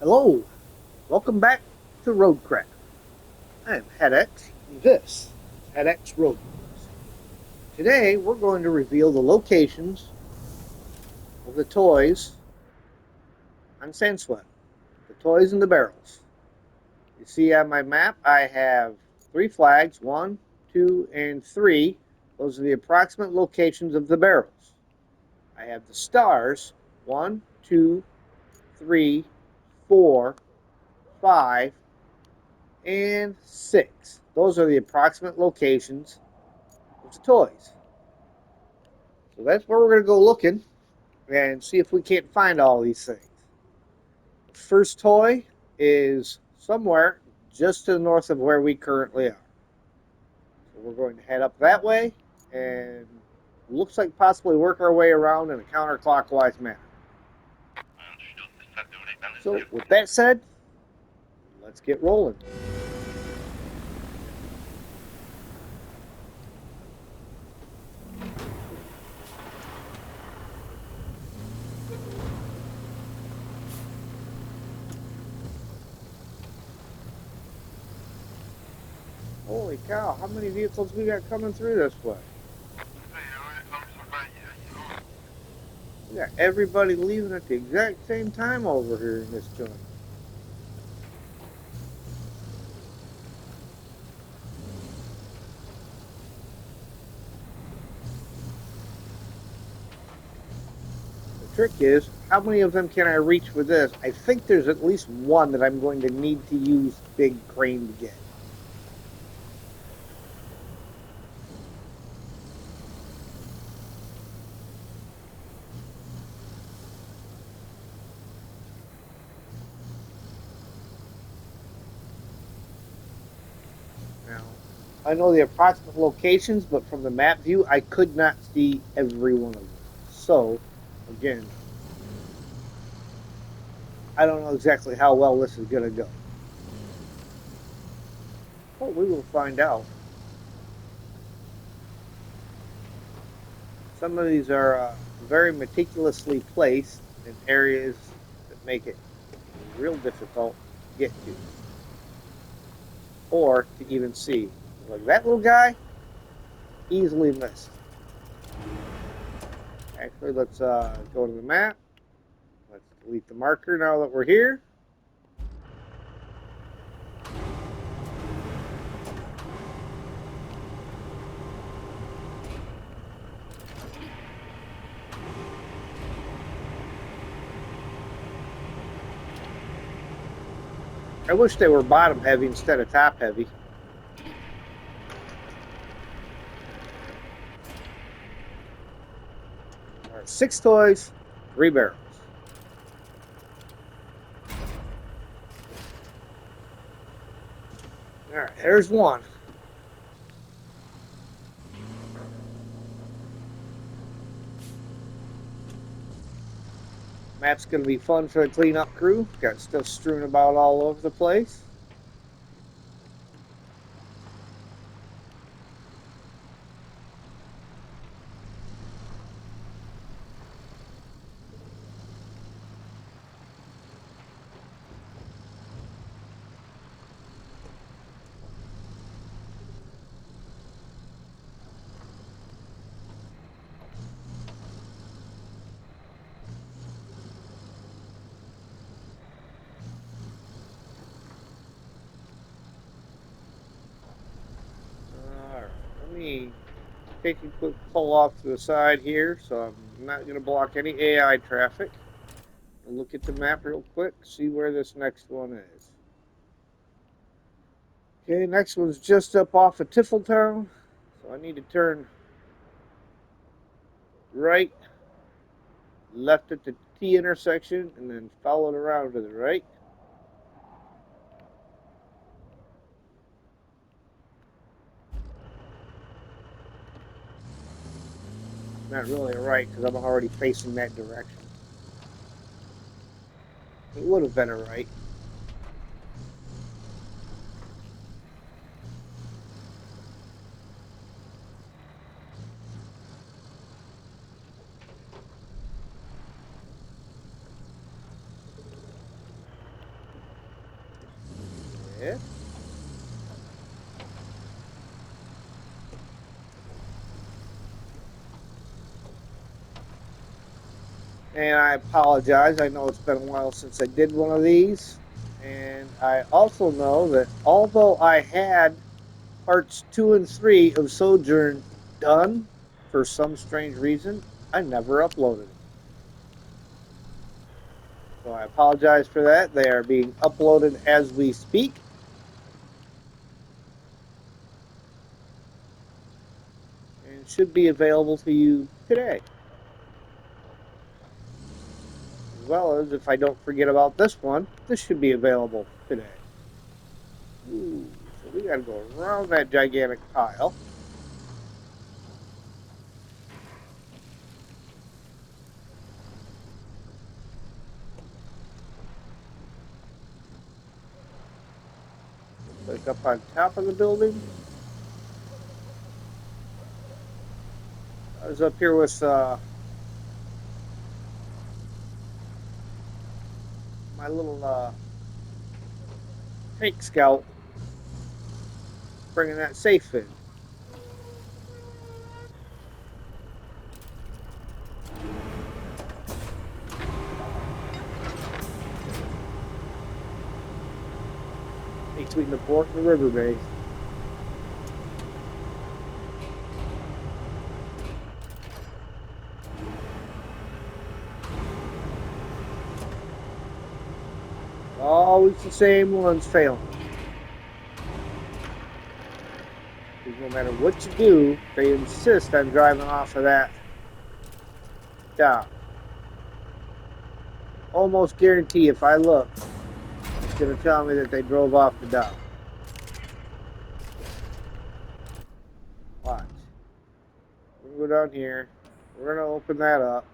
Hello, welcome back to Roadcraft. I am HeadX, and this is HeadX Road News. Today, we're going to reveal the locations of the toys on Sandswept, the toys in the barrels. You see on my map, I have three flags, one, two, and three. Those are the approximate locations of the barrels. I have the stars, one, two, three, four, five, and six. Those are the approximate locations of the toys. So that's where we're going to go looking and see if we can't find all these things. The first toy is somewhere just to the north of where we currently are. So we're going to head up that way and looks like possibly work our way around in a counterclockwise manner. So with that said, let's get rolling. Holy cow, how many vehicles we got coming through this way? We got everybody leaving at the exact same time over here in this joint. The trick is, how many of them can I reach with this? I think there's at least one that I'm going to need to use big crane to get. Now, I know the approximate locations, but from the map view, I could not see every one of them. So, again, I don't know exactly how well this is going to go. But we will find out. Some of these are very meticulously placed in areas that make it real difficult to get to or to even see. Like that little guy, easily missed. Actually, let's go to the map. Let's delete the marker now that we're here. I wish they were bottom heavy instead of top heavy. All right, 6 toys, 3 barrels. All right, there's one. Map's going to be fun for the cleanup crew. Got stuff strewn about all over the place. All right, let me take a quick pull off to the side here so I'm not going to block any AI traffic. I'll look at the map real quick, see where this next one is. Okay, next one's just up off of Tifletown, so I need to turn right, left at the T intersection, and then follow it around to the right. Not really a right because I'm already facing that direction. It would have been a right. Yeah. And I apologize. I know it's been a while since I did one of these. And I also know that although I had parts 2 and 3 of Sojourn done for some strange reason, I never uploaded them. So I apologize for that. They are being uploaded as we speak. And should be available to you today. As well as, if I don't forget about this one, this should be available today. Ooh, so we gotta go around that gigantic pile. Like up on top of the building. I was up here with my little tank scout, bringing that safe in. Between the port and the river base. Always the same ones failing. Because no matter what you do, they insist on driving off of that dock. Almost guarantee if I look, it's going to tell me that they drove off the dock. Watch. We're going to go down here. We're going to open that up.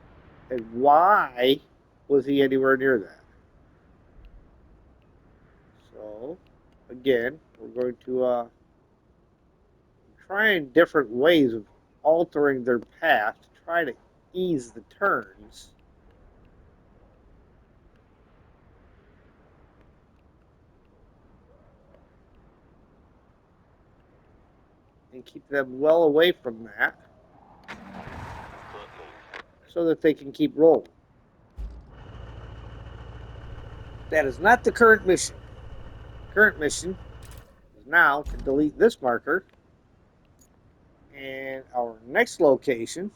And why was he anywhere near that? So, again, we're going to try different ways of altering their path to try to ease the turns. And keep them well away from that so that they can keep rolling. That is not the current mission. The current mission is now to delete this marker, and our next location,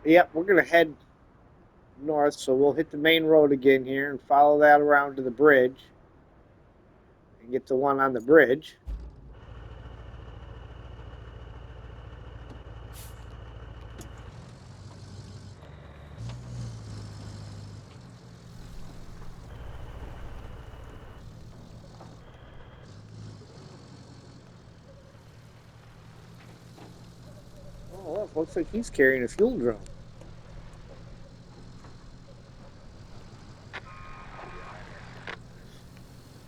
yep, we're going to head north, so we'll hit the main road again here and follow that around to the bridge and get the one on the bridge. Oh, look, looks like he's carrying a fuel drum.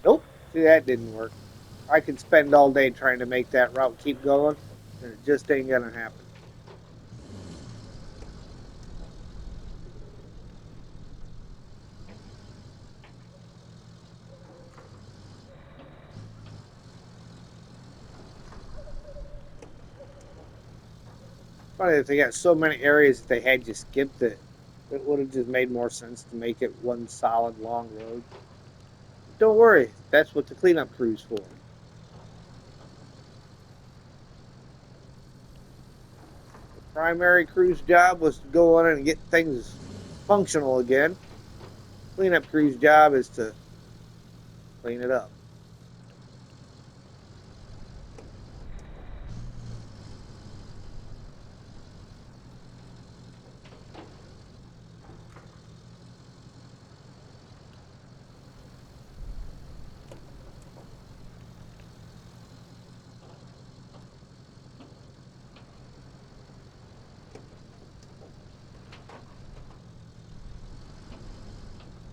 Nope, see, that didn't work. I could spend all day trying to make that route keep going, and it just ain't gonna happen. Funny that they got so many areas that they had just skipped it. It would have just made more sense to make it one solid long road. Don't worry, that's what the cleanup crew's for. The primary crew's job was to go on and get things functional again. Cleanup crew's job is to clean it up.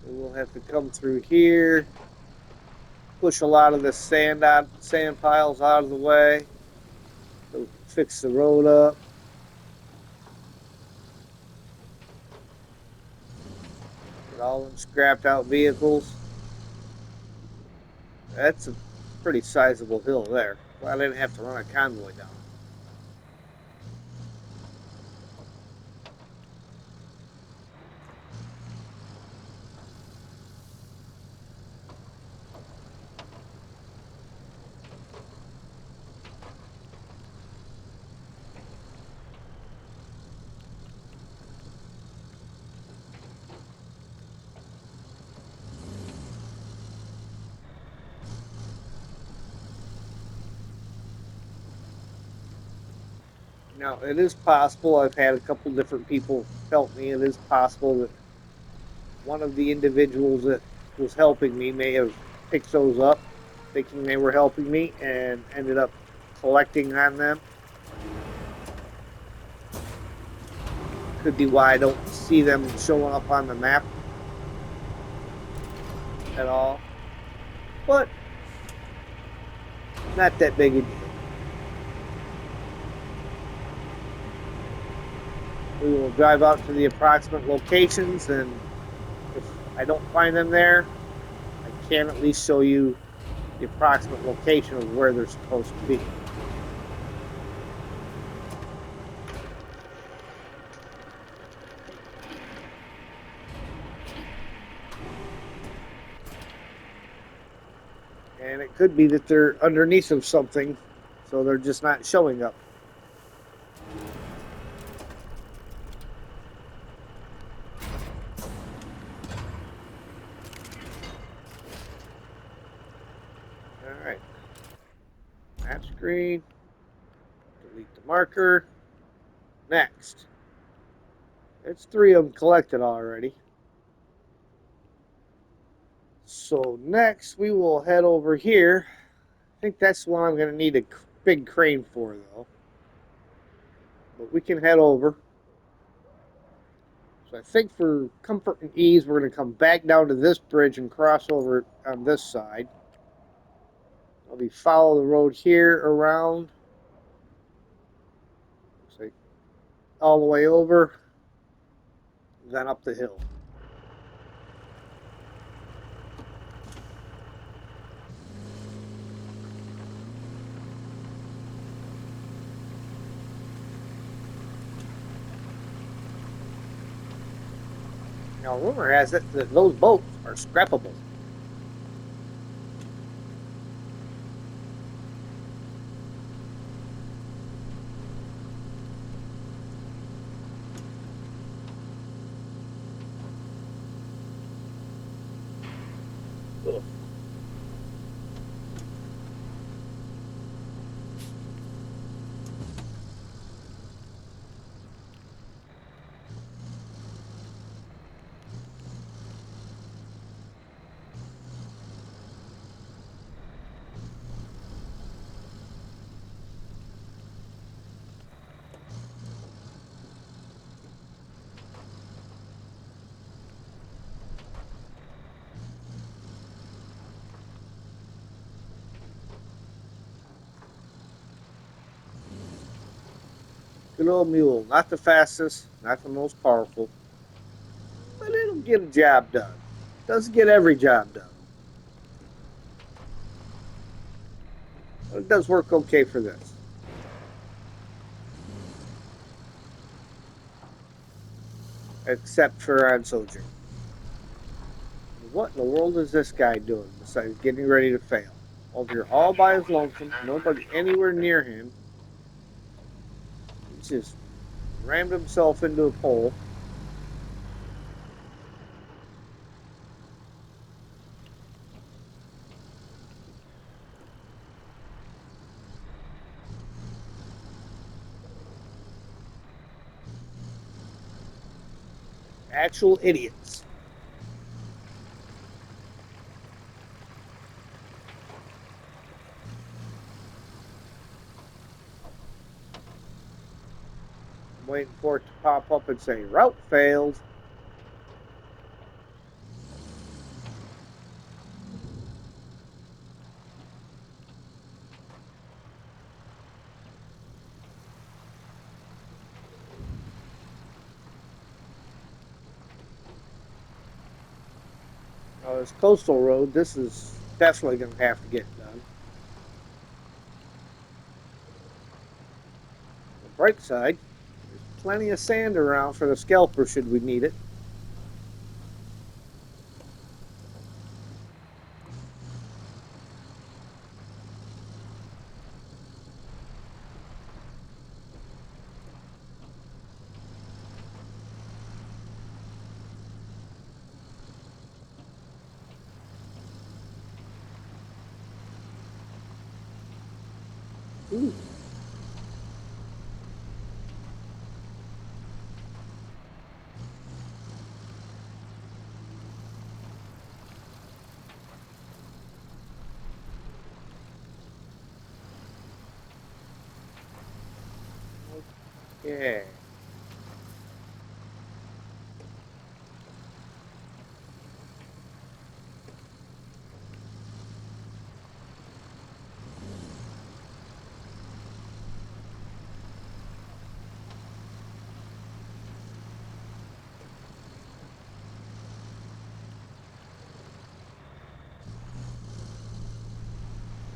We'll have to come through here, push a lot of the sand piles out of the way, so fix the road up. all them scrapped out vehicles. That's a pretty sizable hill there. Well, I didn't have to run a convoy down. Now, it is possible, I've had a couple different people help me. It is possible that one of the individuals that was helping me may have picked those up, thinking they were helping me, and ended up collecting on them. Could be why I don't see them showing up on the map at all. But not that big a deal. We will drive out to the approximate locations, and if I don't find them there, I can at least show you the approximate location of where they're supposed to be. And it could be that they're underneath of something, so they're just not showing up. All right. Map screen. Delete the marker. Next. It's 3 of them collected already. So next we will head over here. I think that's the one I'm going to need a big crane for, though. But we can head over. So I think for comfort and ease, we're going to come back down to this bridge and cross over on this side. I'll be follow the road here around. Looks like all the way over, then up the hill. Now, rumor has it that those boats are scrappable. Ugh. Good old mule. Not the fastest, not the most powerful, but it'll get a job done. Doesn't get every job done. But it does work okay for this. Except for on Sojourn. What in the world is this guy doing besides getting ready to fail? Over here all by his lonesome, nobody anywhere near him. He just rammed himself into a pole. Actual idiots. I'm waiting for it to pop up and say, route failed. Now, this coastal road, this is definitely going to have to get done. On the bright side, there's plenty of sand around for the scalper should we need it. Ooh. Okay.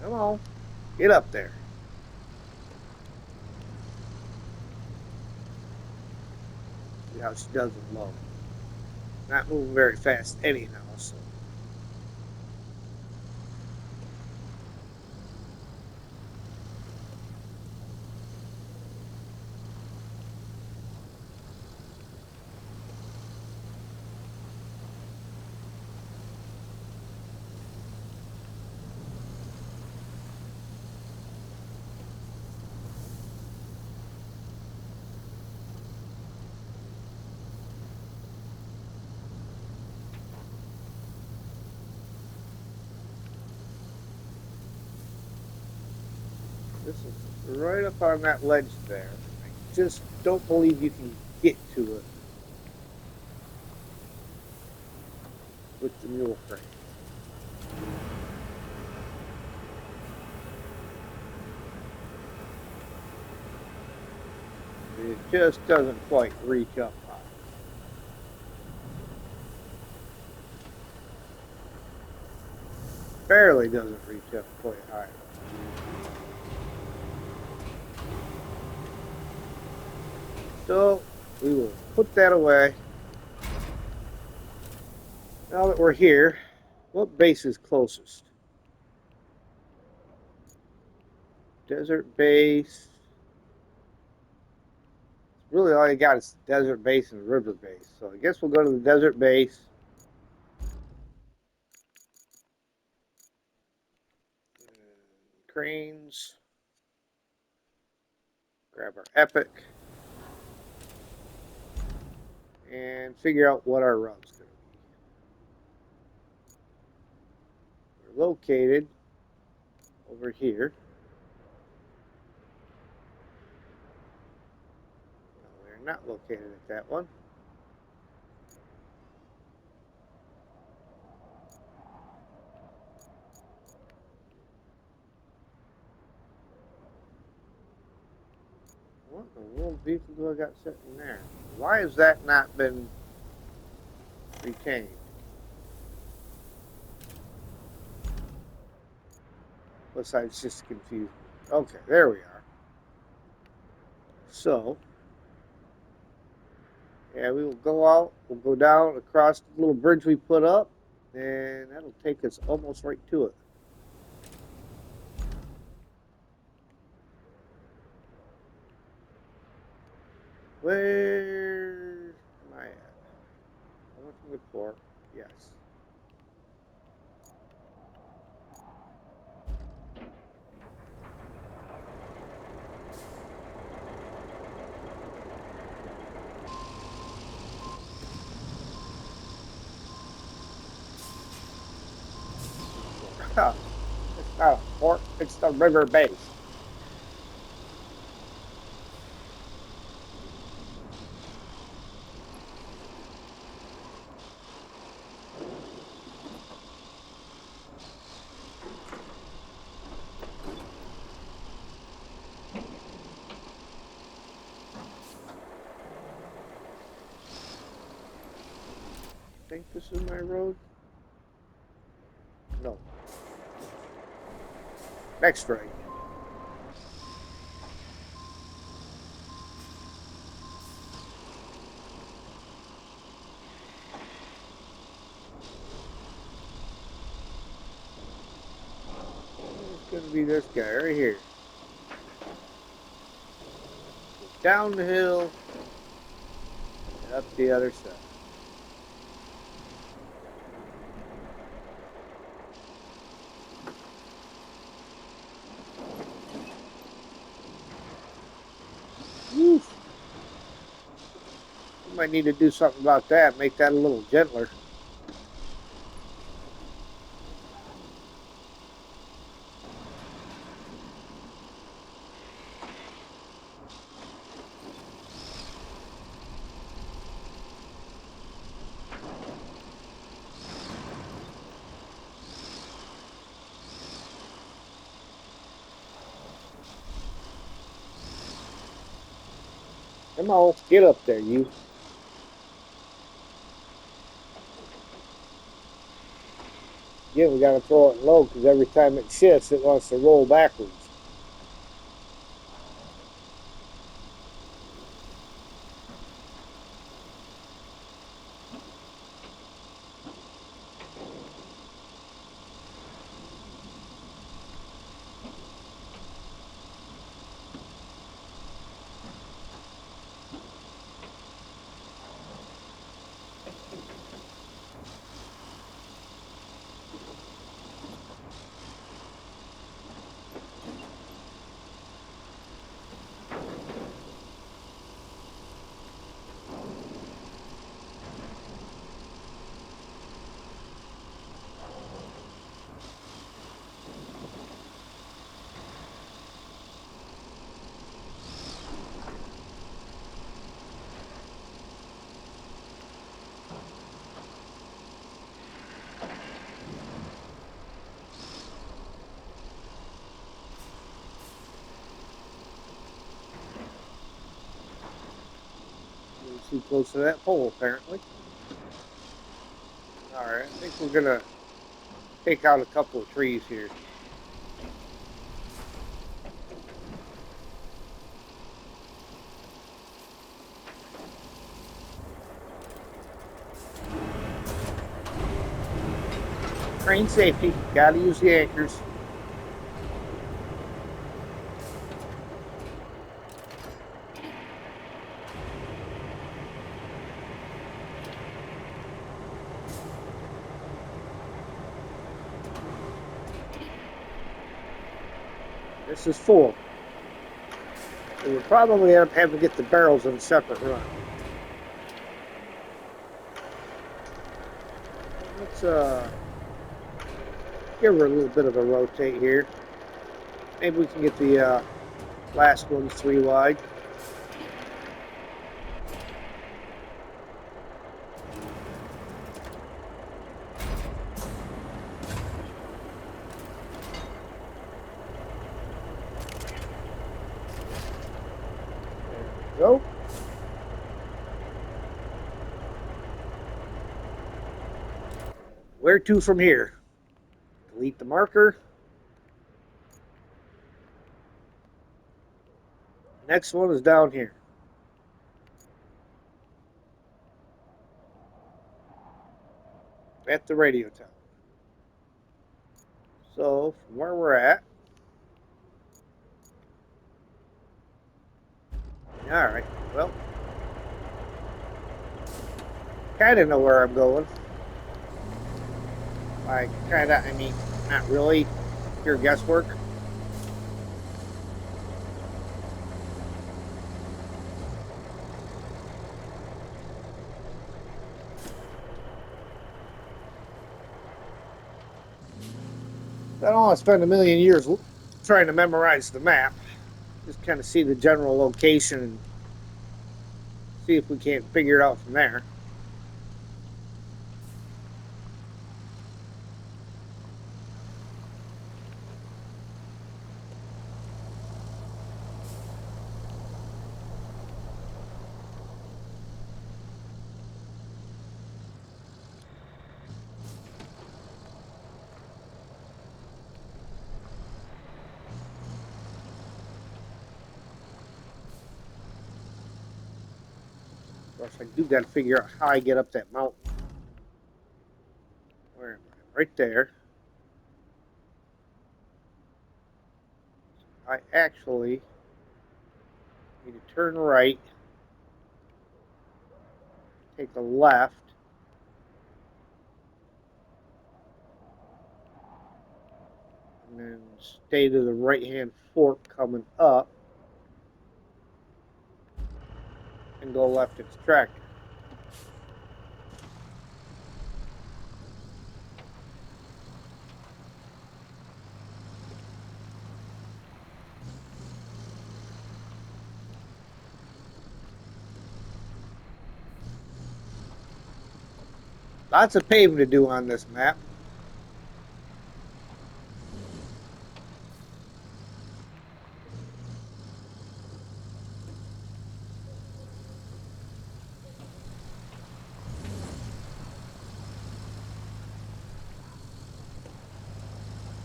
Come on. Get up there. See how she does it low. Not moving very fast anyhow, so. This is right up on that ledge there. I just don't believe you can get to it with the mule frame. It just doesn't quite reach up high. Barely doesn't reach up quite high. So we will put that away. Now that we're here, what base is closest? Desert base. Really all you got is desert base and river base. So I guess we'll go to the desert base. Cranes. Grab our epic. And figure out what our run's going to be. We're located over here. No, we're not located at that one. What in the world vehicle do I got sitting there? Why has that not been retained? Besides just confusing. Okay, there we are. So, yeah, we will go out, we'll go down across the little bridge we put up, and that'll take us almost right to it. Where am I at? I went from the port, yes. It's not a port, it's the river base. I think this is my road. No. Next right. It's going to be this guy right here. Down the hill and up the other side. Woof. You might need to do something about that, make that a little gentler. Come on, get up there, you. Again, we got to throw it low because every time it shifts, it wants to roll backwards. Too close to that pole, apparently. Alright, I think we're going to take out a couple of trees here. Crane safety, got to use the anchors. This is full. So we'll probably end up having to get the barrels in a separate run. Let's give her a little bit of a rotate here. Maybe we can get the last ones 3 wide. There we go. Where to from here? Delete the marker. Next one is down here. At the radio tower. So, from where we're at. Alright, well. Kind of know where I'm going. I mean, not really. Pure guesswork. I don't want to spend a million years trying to memorize the map. Just kind of see the general location and see if we can't figure it out from there. Of course, I do got to figure out how I get up that mountain. Where am I? Right there. I actually need to turn right, take a left, and then stay to the right-hand fork coming up, and go left its tractor. Lots of paving to do on this map.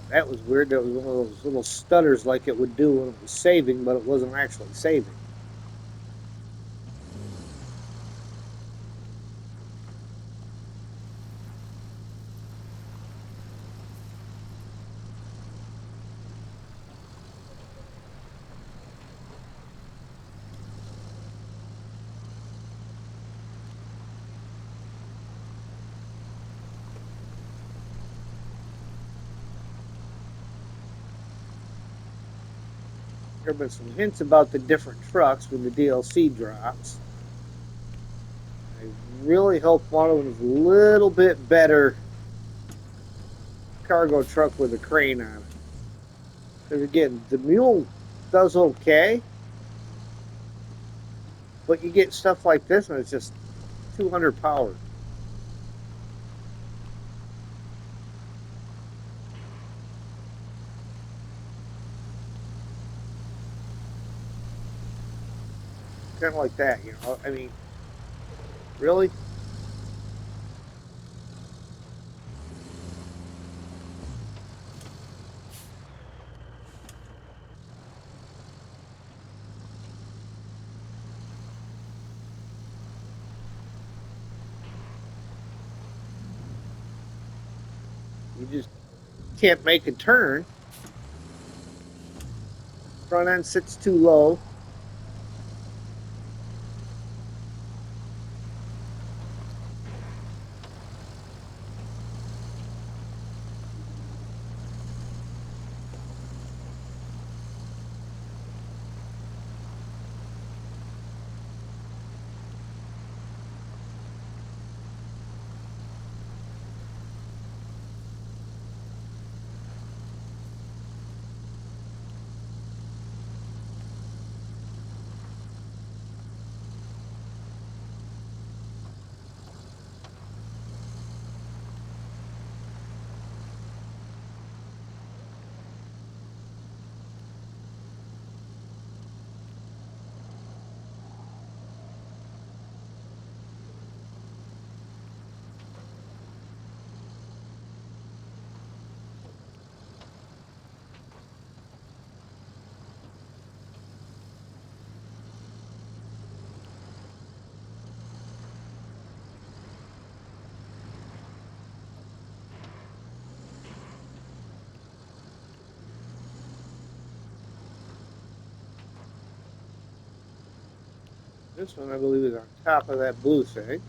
That was weird. That was one of those little stutters like it would do when it was saving, but it wasn't actually saving. There have been some hints about the different trucks when the DLC drops. I really hope one of them is a little bit better cargo truck with a crane on it. Because again, the mule does okay, but you get stuff like this and it's just 200 power. Kind of like that, you know. I mean, really? You just can't make a turn. Front end sits too low. This one, I believe, is on top of that blue thing.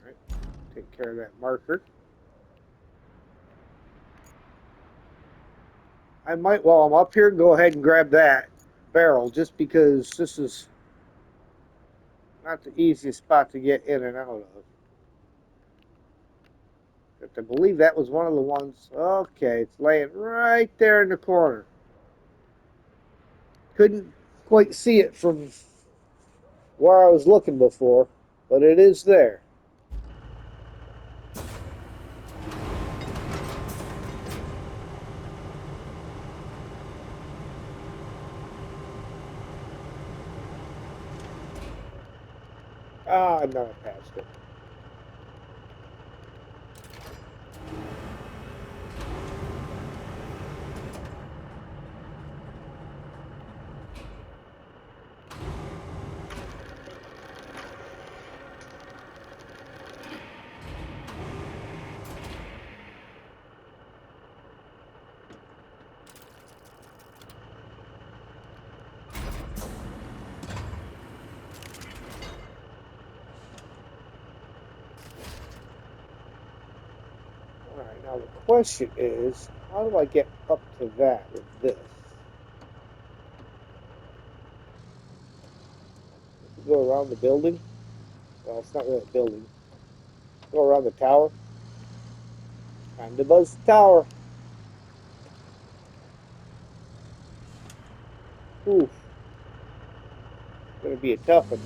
All right, take care of that marker. I might, while I'm up here, go ahead and grab that barrel just because this is not the easiest spot to get in and out of. But I believe that was one of the ones. Okay, it's laying right there in the corner. Couldn't quite see it from where I was looking before, but it is there. Ah, no, I passed it. Alright, now the question is, how do I get up to that with this? Go around the building? Well, it's not really a building. Go around the tower. Time to buzz the tower. Oof. Gonna be a tough one.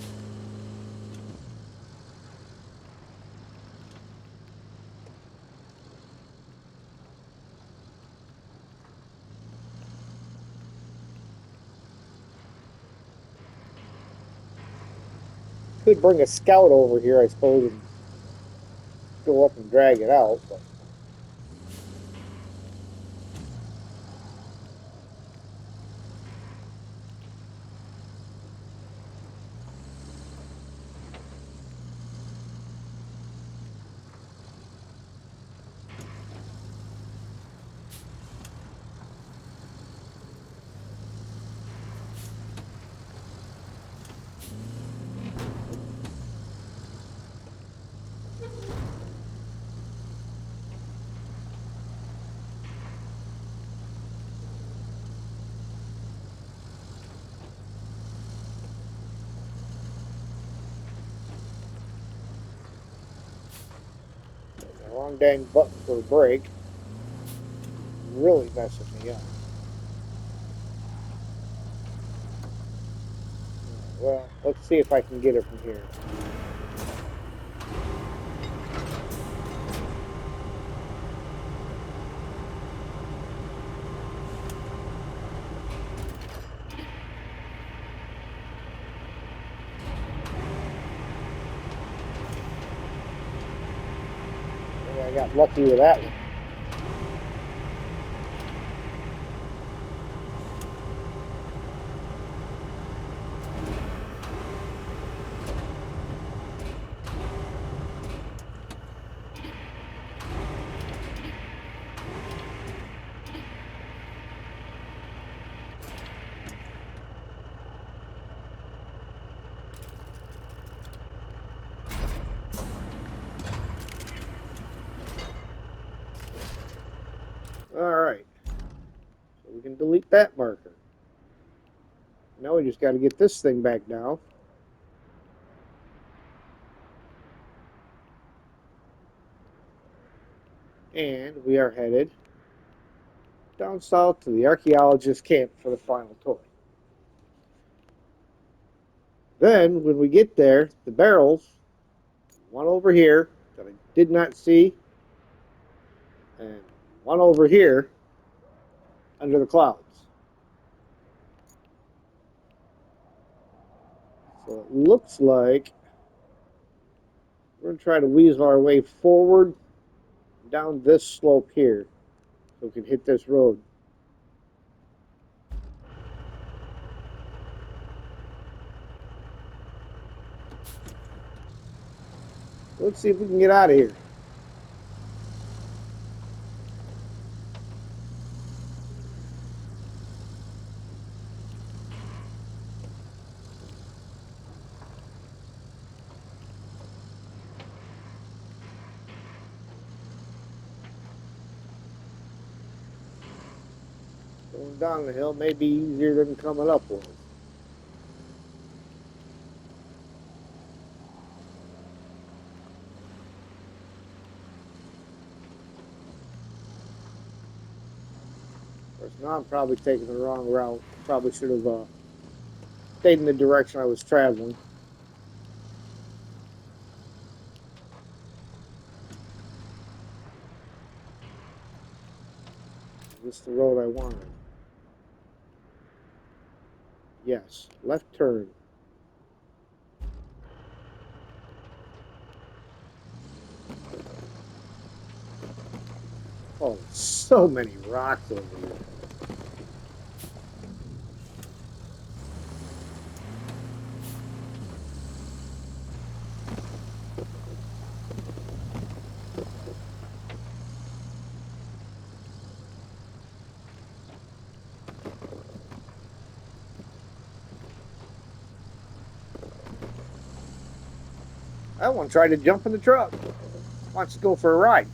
Could bring a scout over here, I suppose, and go up and drag it out, but the wrong dang button for a break. Really messing me up. Well, let's see if I can get it from here. Maybe I got lucky with that one. Alright. So we can delete that marker. Now we just got to get this thing back down. And we are headed down south to the archaeologist camp for the final toy. Then, when we get there, the barrels, one over here that I did not see, and one over here under the clouds. So it looks like we're going to try to weasel our way forward down this slope here so we can hit this road. Let's see if we can get out of here. Going down the hill may be easier than coming up was. Of course, now I'm probably taking the wrong route. Probably should have stayed in the direction I was traveling. Is this the road I wanted? Yes. Left turn. Oh, so many rocks over here. That one tried to jump in the truck. Wants to go for a ride.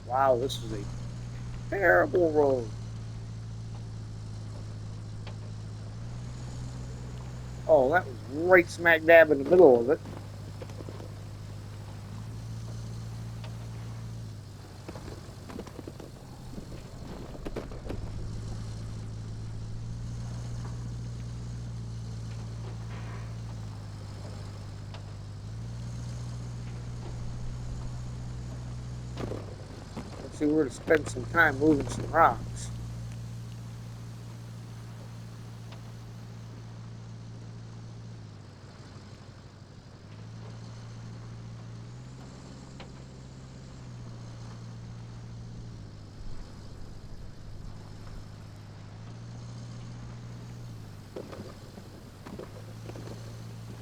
Wow, this is a terrible road. Oh, that was right smack dab in the middle of it. Let's see where to spend some time moving some rocks.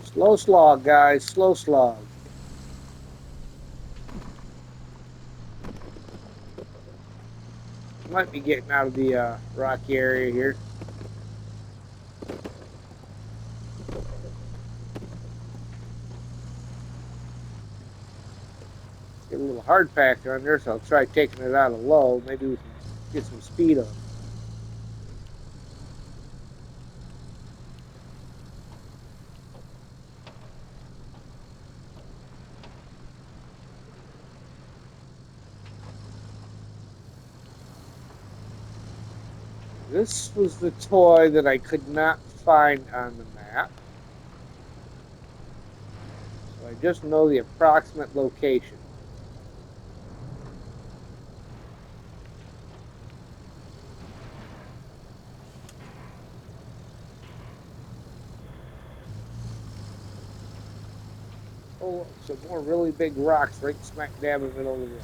Slow slog, guys. Slow slog. Might be getting out of the rocky area here. Get a little hard packed on there, so I'll try taking it out of low. Maybe we can get some speed on it. This was the toy that I could not find on the map. So I just know the approximate location. Oh, some more really big rocks right smack dab in the middle of the road.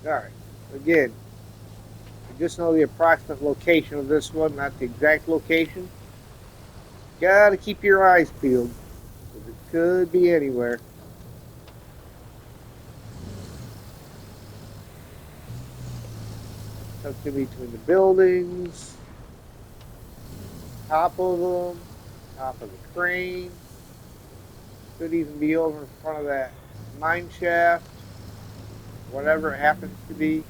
All right. Again, I just know the approximate location of this one, not the exact location. Gotta keep your eyes peeled, because it could be anywhere. Tucked in between the buildings, top of them, top of the crane. Could even be over in front of that mine shaft, whatever it happens to be.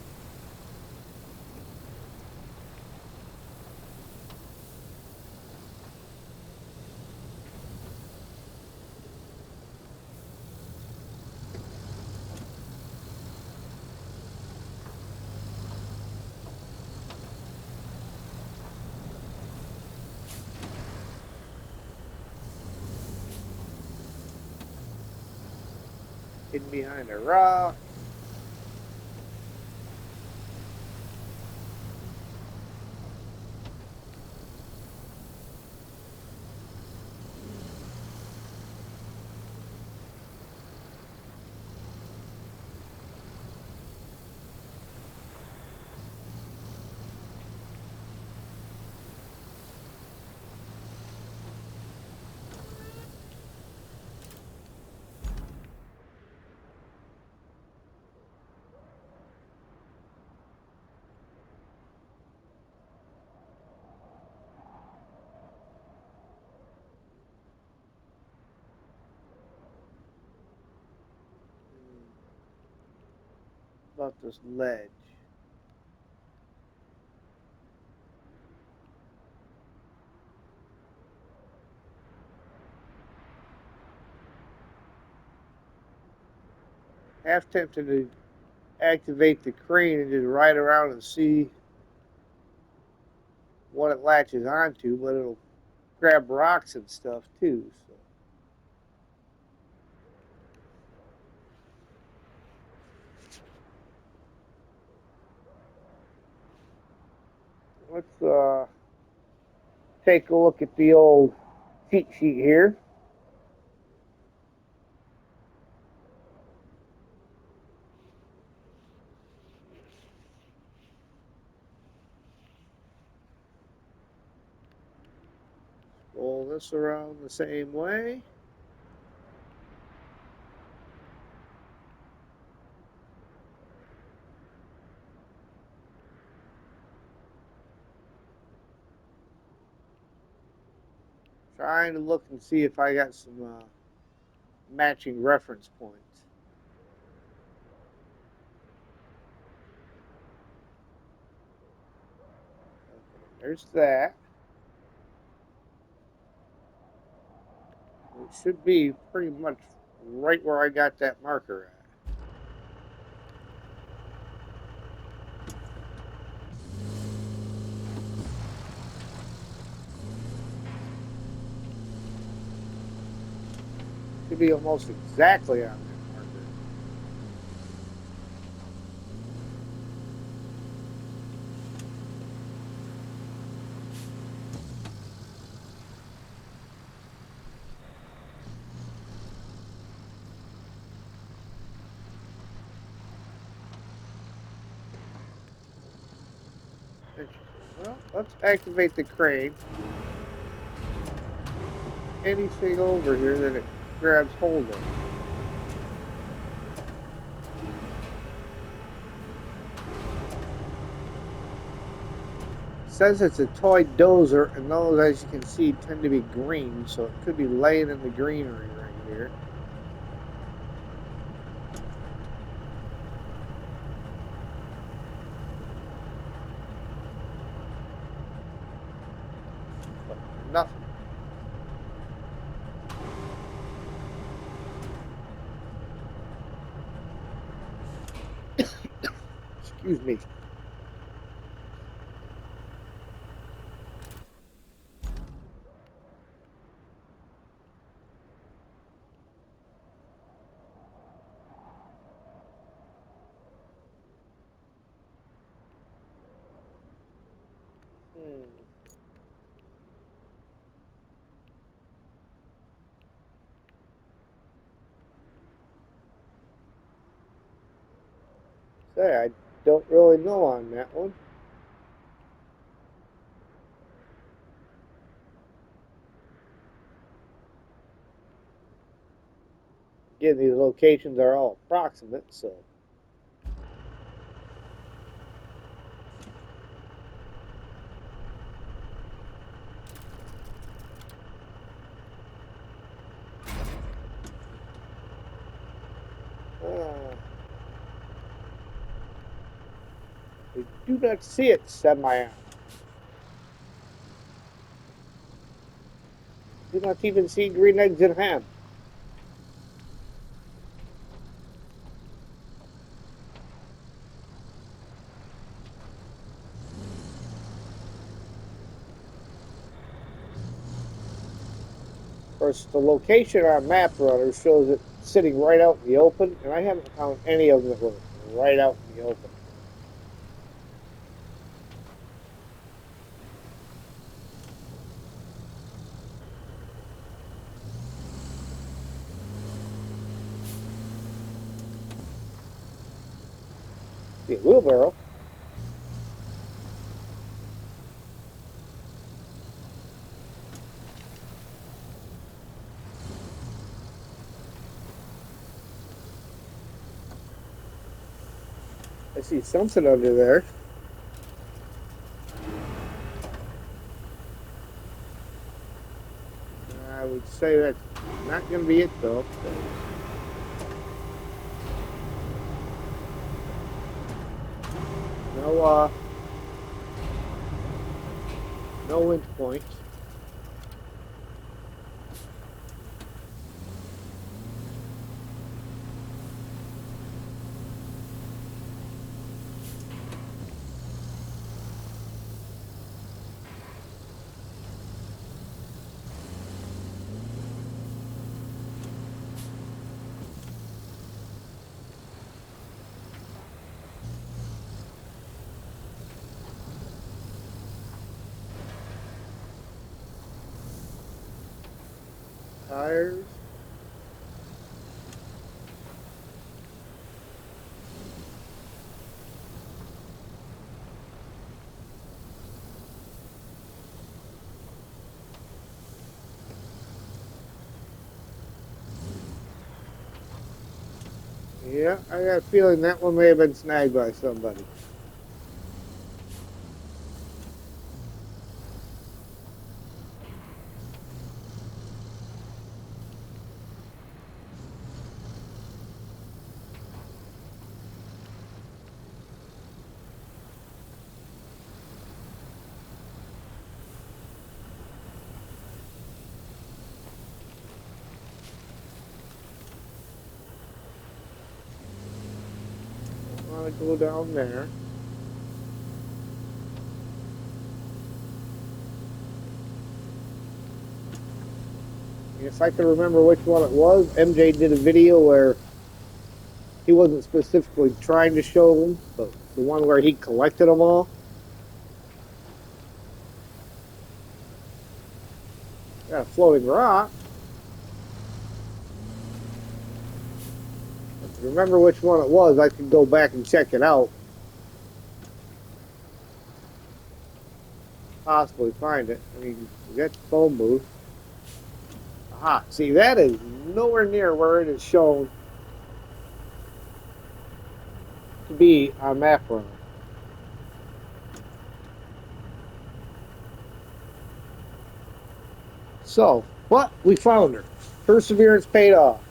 Hidden behind a rock. about this ledge? Half tempted to activate the crane and just ride around and see what it latches onto, but it'll grab rocks and stuff too. So let's take a look at the old cheat sheet here. Roll this around the same way. Trying to look and see if I got some matching reference points. Okay, there's that. It should be pretty much right where I got that marker at. Should be almost exactly on that marker. Well, let's activate the crane. Anything over here that it grabs hold of. It says it's a toy dozer, and those, as you can see, tend to be green, so it could be laying in the greenery right here. But nothing. Excuse me. Say, I don't really know on that one. Again, these locations are all approximate, so. I do not see it semi-on. Do not even see green eggs and ham. Of course, the location on Map Runner shows it sitting right out in the open, and I haven't found any of them that were right out in the open. See a wheelbarrow. I see something under there. I would say that's not going to be it, though. No, no winch points. Tires. Yeah, I got a feeling that one may have been snagged by somebody. I want to go down there. If I can remember which one it was, MJ did a video where he wasn't specifically trying to show them, but the one where he collected them all. Got a floating rock. If I remember which one it was, I could go back and check it out. Possibly find it. I mean, we got the phone booth. Aha, see, that is nowhere near where it is shown to be on map runner. So, but we found her. Perseverance paid off.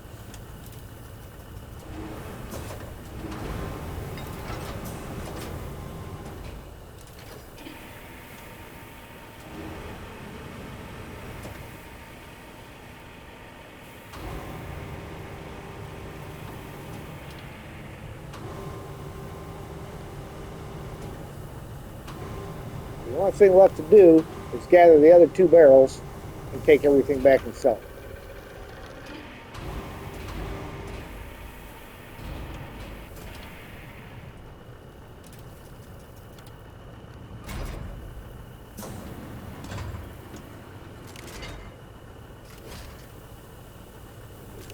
The only thing left to do is gather the other 2 barrels and take everything back and sell it.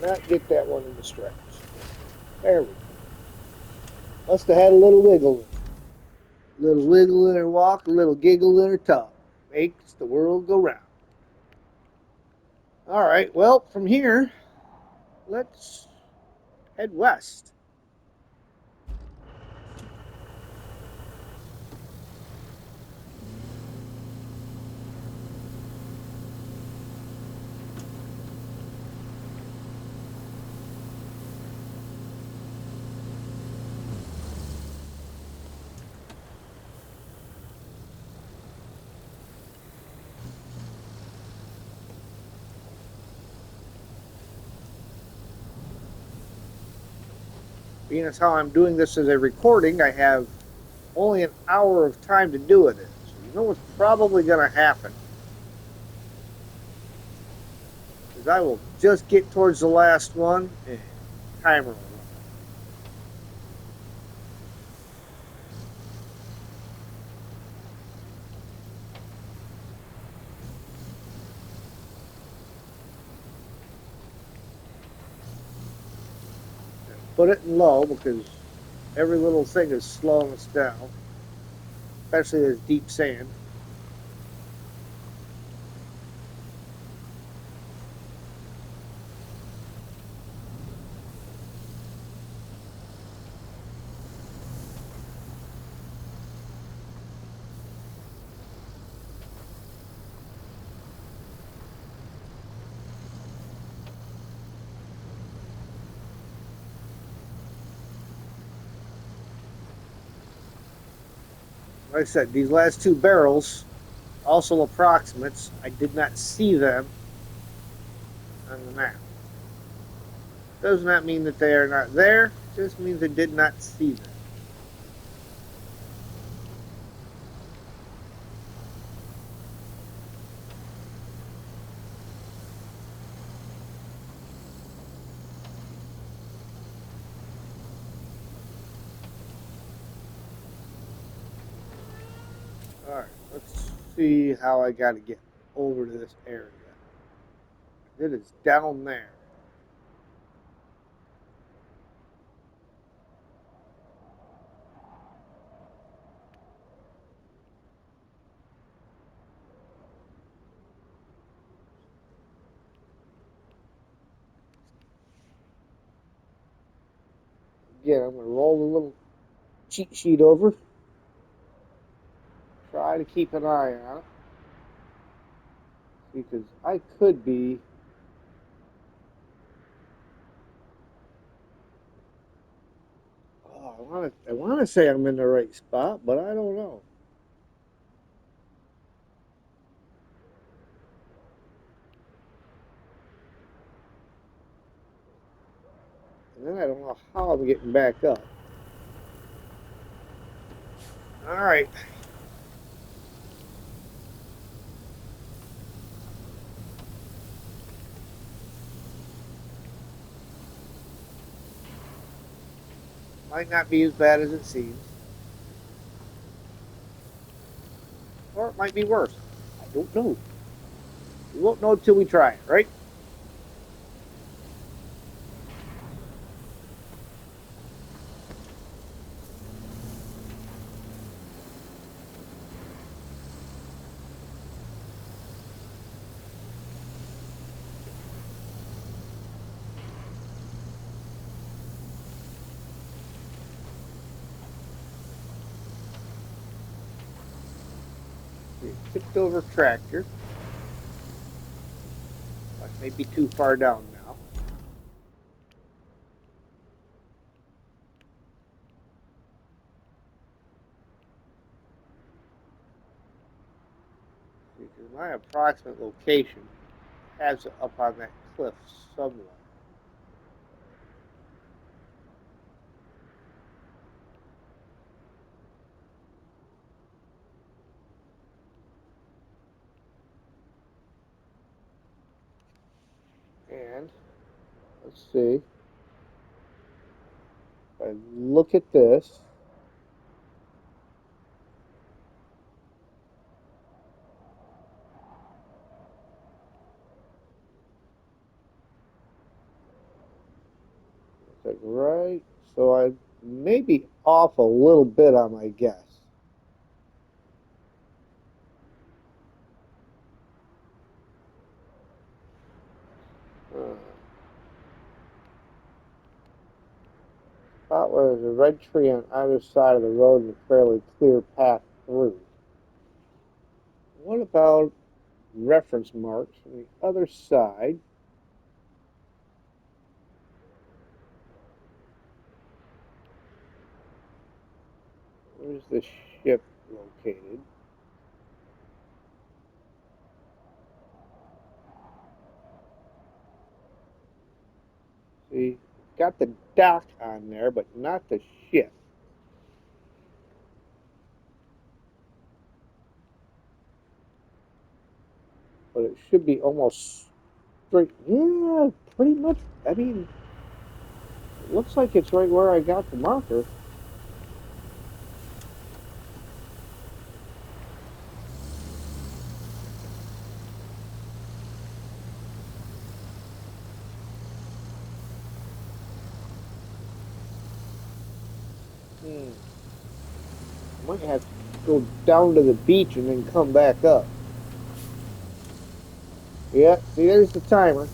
Not get that one in the stretch. There we go. Must have had a little wiggle. A little wiggle in her walk, a little giggle in her talk. Makes the world go round. All right, well, from here, let's head west. Being as how I'm doing this as a recording, I have only an hour of time to do it in. So you know what's probably going to happen. Is I will just get towards the last one and timer will run. Put it in low because every little thing is slowing us down, especially this deep sand. like I said, these last two barrels, also approximates. I did not see them on the map. Does not mean that they are not there. Just means I did not see them. Alright, let's see how I got to get over to this area. It is down there. Again, I'm going to roll the little cheat sheet over. Try to keep an eye on it. Because I could be... Oh, I want to say I'm in the right spot, but I don't know. And then I don't know how I'm getting back up. Alright. Might not be as bad as it seems. Or it might be worse. I don't know. We won't know until we try it, right? Tipped over tractor. That may be too far down now. Because my approximate location has it up on that cliff somewhere. And let's see. If I look at this, it's like right. So I may be off a little bit on my guess. Spot where there's a red tree on either side of the road and a fairly clear path through. What about reference marks on the other side? Where's the ship located? See, it's got the dock on there, but not the ship. But it should be almost straight. Yeah, pretty much. I mean, it looks like it's right where I got the marker. Might have to go down to the beach and then come back up. Yeah, see, there's the timer.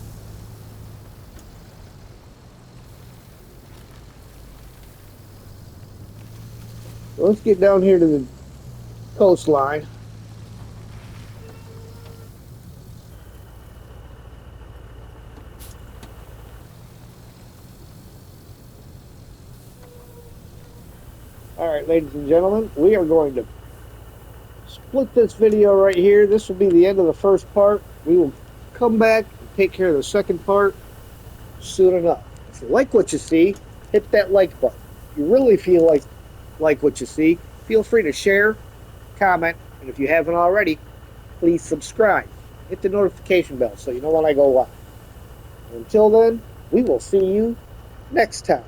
So let's get down here to the coastline. All right, ladies and gentlemen, we are going to split this video right here. This will be the end of the first part. We will come back and take care of the second part soon enough. If you like what you see, hit that like button. If you really feel like what you see, feel free to share, comment, and if you haven't already, please subscribe. Hit the notification bell so you know when I go live. Until then, we will see you next time.